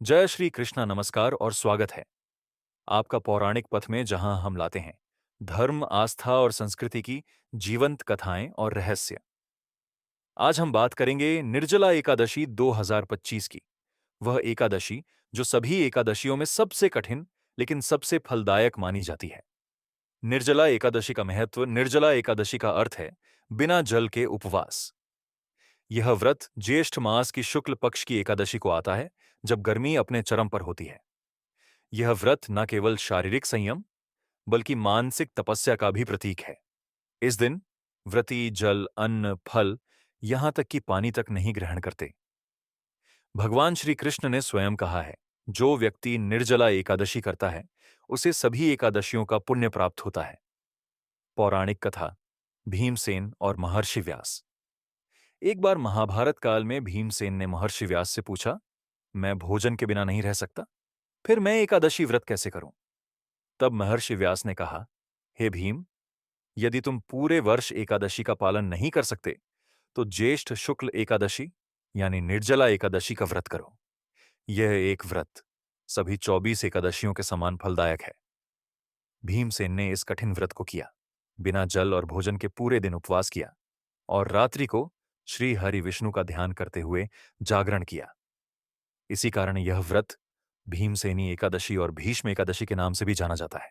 जय श्री कृष्णा। नमस्कार और स्वागत है आपका पौराणिक पथ में, जहां हम लाते हैं धर्म, आस्था और संस्कृति की जीवंत कथाएं और रहस्य। आज हम बात करेंगे निर्जला एकादशी 2025 की। वह एकादशी जो सभी एकादशियों में सबसे कठिन लेकिन सबसे फलदायक मानी जाती है। निर्जला एकादशी का महत्व। निर्जला एकादशी का अर्थ है बिना जल के उपवास। यह व्रत ज्येष्ठ मास की शुक्ल पक्ष की एकादशी को आता है, जब गर्मी अपने चरम पर होती है। यह व्रत न केवल शारीरिक संयम बल्कि मानसिक तपस्या का भी प्रतीक है। इस दिन व्रती जल, अन्न, फल, यहां तक कि पानी तक नहीं ग्रहण करते। भगवान श्री कृष्ण ने स्वयं कहा है, जो व्यक्ति निर्जला एकादशी करता है उसे सभी एकादशियों का पुण्य प्राप्त होता है। पौराणिक कथा। भीमसेन और महर्षि व्यास। एक बार महाभारत काल में भीमसेन ने महर्षि व्यास से पूछा, मैं भोजन के बिना नहीं रह सकता, फिर मैं एकादशी व्रत कैसे करूं? तब महर्षि व्यास ने कहा, हे भीम, यदि तुम पूरे वर्ष एकादशी का पालन नहीं कर सकते तो ज्येष्ठ शुक्ल एकादशी यानी निर्जला एकादशी का व्रत करो। यह एक व्रत सभी 24 एकादशियों के समान फलदायक है। भीमसेन ने इस कठिन व्रत को किया, बिना जल और भोजन के पूरे दिन उपवास किया और रात्रि को श्री हरि विष्णु का ध्यान करते हुए जागरण किया। इसी कारण यह व्रत भीमसेनी एकादशी और भीष्म एकादशी के नाम से भी जाना जाता है।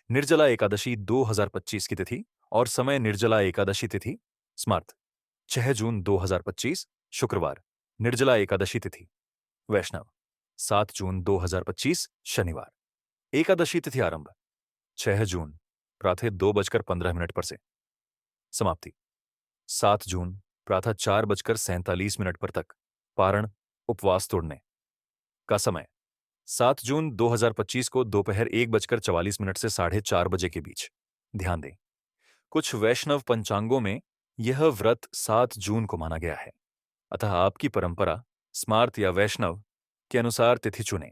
निर्जला एकादशी 2025 की तिथि और समय। निर्जला एकादशी तिथि स्मार्त 6 जून 2025 शुक्रवार। निर्जला एकादशी तिथि वैष्णव 7 जून 2025 शनिवार। एकादशी तिथि आरंभ 6 जून प्रातः 2:15 पर से। समाप्ति 7 जून प्रातः 4:47 पर तक। पारण उपवास तोड़ने का समय 7 जून 2025 को दोपहर 1:44 से 4:30 बजे के बीच। ध्यान दें, कुछ वैष्णव पंचांगों में यह व्रत 7 जून को माना गया है, अतः आपकी परंपरा स्मार्त या वैष्णव के अनुसार तिथि चुनें।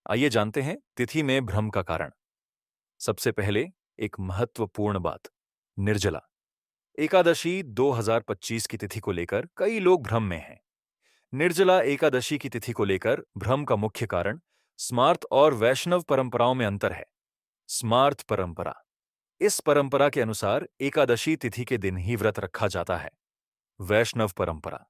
आइए जानते हैं तिथि में भ्रम का कारण। सबसे पहले एक महत्वपूर्ण बात। निर्जला एकादशी 2025 की तिथि को लेकर कई लोग भ्रम में हैं। निर्जला एकादशी की तिथि को लेकर भ्रम का मुख्य कारण स्मार्त और वैष्णव परंपराओं में अंतर है। स्मार्त परंपरा, इस परंपरा के अनुसार एकादशी तिथि के दिन ही व्रत रखा जाता है। वैष्णव परंपरा,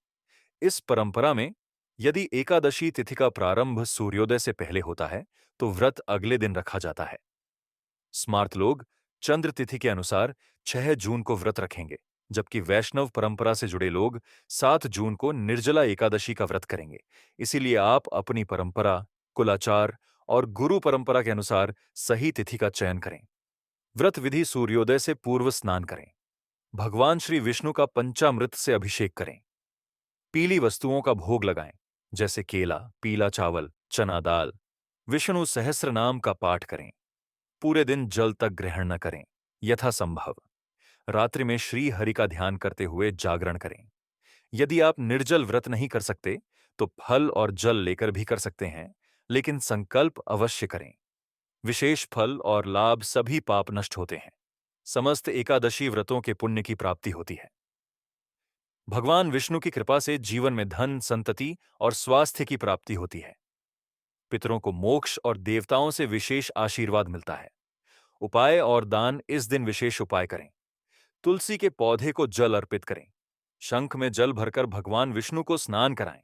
इस परंपरा में यदि एकादशी तिथि का प्रारंभ सूर्योदय से पहले होता है तो व्रत अगले दिन रखा जाता है। स्मार्त लोग चंद्र तिथि के अनुसार 6 जून को व्रत रखेंगे, जबकि वैष्णव परंपरा से जुड़े लोग 7 जून को निर्जला एकादशी का व्रत करेंगे। इसीलिए आप अपनी परंपरा, कुलाचार और गुरु परंपरा के अनुसार सही तिथि का चयन करें। व्रत विधि। सूर्योदय से पूर्व स्नान करें। भगवान श्री विष्णु का पंचामृत से अभिषेक करें। पीली वस्तुओं का भोग लगाएं, जैसे केला, पीला चावल, चना दाल। विष्णु सहस्त्र नाम का पाठ करें। पूरे दिन जल तक ग्रहण न करें, यथासंभव। रात्रि में श्री हरि का ध्यान करते हुए जागरण करें। यदि आप निर्जल व्रत नहीं कर सकते तो फल और जल लेकर भी कर सकते हैं, लेकिन संकल्प अवश्य करें। विशेष फल और लाभ सभी पाप नष्ट होते हैं। समस्त एकादशी व्रतों के पुण्य की प्राप्ति होती है। भगवान विष्णु की कृपा से जीवन में धन, संतति और स्वास्थ्य की प्राप्ति होती है। पितरों को मोक्ष और देवताओं से विशेष आशीर्वाद मिलता है। उपाय और दान। इस दिन विशेष उपाय करें। तुलसी के पौधे को जल अर्पित करें। शंख में जल भरकर भगवान विष्णु को स्नान कराएं।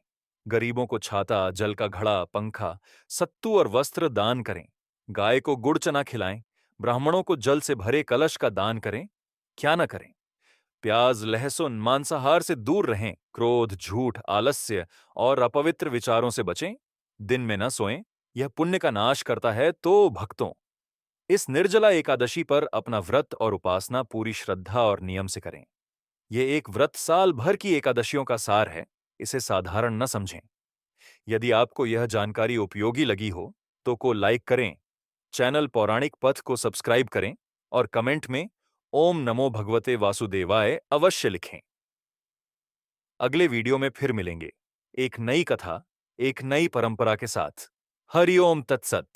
गरीबों को छाता, जल का घड़ा, पंखा, सत्तू और वस्त्र दान करें। गाय को गुड़ चना खिलाएं। ब्राह्मणों को जल से भरे कलश का दान करें। क्या न करें। प्याज, लहसुन, मांसाहार से दूर रहें। क्रोध, झूठ, आलस्य और अपवित्र विचारों से बचें। दिन में न सोएं, यह पुण्य का नाश करता है। तो भक्तों, इस निर्जला एकादशी पर अपना व्रत और उपासना पूरी श्रद्धा और नियम से करें। यह एक व्रत साल भर की एकादशियों का सार है, इसे साधारण न समझें। यदि आपको यह जानकारी उपयोगी लगी हो तो लाइक करें, चैनल पौराणिक पथ को सब्सक्राइब करें और कमेंट में ओम नमो भगवते वासुदेवाय अवश्य लिखें। अगले वीडियो में फिर मिलेंगे, एक नई कथा, एक नई परंपरा के साथ। हरि ओम तत्सत।